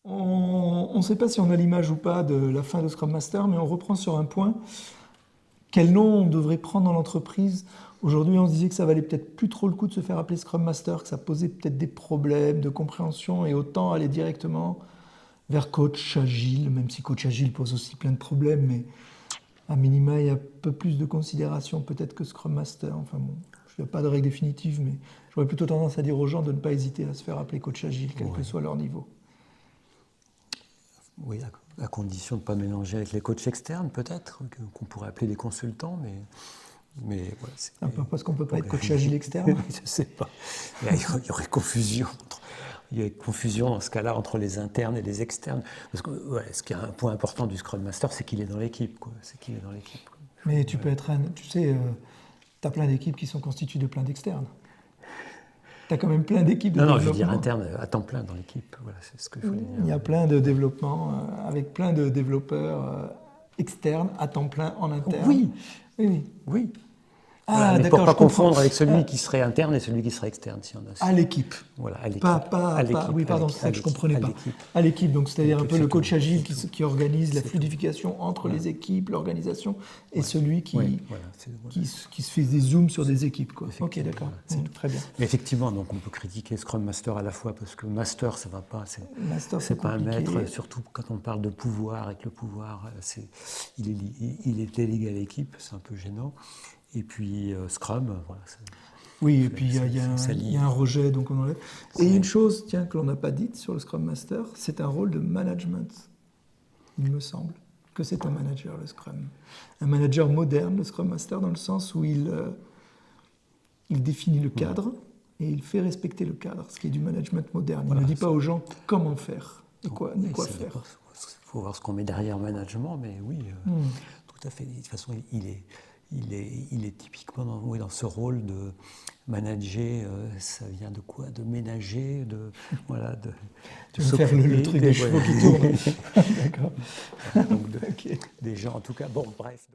On ne sait pas si on a l'image ou pas de la fin de Scrum Master, mais on reprend sur un point. Quel nom on devrait prendre dans l'entreprise? Aujourd'hui, on se disait que ça valait peut-être plus trop le coup de se faire appeler Scrum Master, que ça posait peut-être des problèmes de compréhension et autant aller directement vers coach agile, même si coach agile pose aussi plein de problèmes, mais à minima, il y a un peu plus de considération peut-être que Scrum Master. Enfin bon, je n'ai pas de règle définitive, mais j'aurais plutôt tendance à dire aux gens de ne pas hésiter à se faire appeler coach agile, quel que Ouais. soit leur niveau. Oui, à condition de ne pas mélanger avec les coachs externes, peut-être, qu'on pourrait appeler des consultants, mais voilà, Parce qu'on ne peut pas être coach agile externe. je ne sais pas. Il y aurait confusion. Il y a confusion dans ce cas-là entre les internes et les externes. Parce que ce qui est un point important du Scrum Master, c'est qu'il est dans l'équipe. C'est qu'il est dans l'équipe. Mais tu peux être tu sais, tu as plein d'équipes qui sont constituées de plein d'externes. Tu as quand même plein d'équipes de Non, développement. je veux dire interne, à temps plein dans l'équipe. Voilà, c'est ce que je voulais dire. Il y a plein de développements avec plein de développeurs externes à temps plein en interne. Oui, oui. oui. Ah, Voilà, mais d'accord, pour ne pas je comprends. confondre avec celui qui serait interne et celui qui serait externe. Si on a À l'équipe. Voilà, à l'équipe. Oui, pardon, c'est ça que je ne comprenais pas. À l'équipe, donc c'est-à-dire un peu le coach agile qui organise la fluidification entre les équipes, l'organisation, et celui qui se fait des zooms sur des équipes. Quoi. Ok, d'accord, très bien. Mais effectivement, donc on peut critiquer Scrum Master à la fois parce que Master, ça ne va pas, c'est pas un maître, surtout quand on parle de pouvoir, et que le pouvoir, il est délégué à l'équipe, c'est un peu gênant. Et puis Scrum, voilà. Oui, et puis il y a un rejet, donc on enlève. Et une chose, tiens, que l'on n'a pas dite sur le Scrum Master, c'est un rôle de management. Il me semble que c'est un manager, le Scrum. Un manager moderne, le Scrum Master, dans le sens où il définit le cadre et il fait respecter le cadre, ce qui est du management moderne. Il ne dit pas aux gens comment faire, ni quoi faire. Il faut voir ce qu'on met derrière management, mais oui, tout à fait. De toute façon, il est typiquement dans ce rôle de manager, ça vient de quoi? De ménager, tu veux faire le truc des chevaux qui tournent. D'accord. Des gens, en tout cas, bon, bref.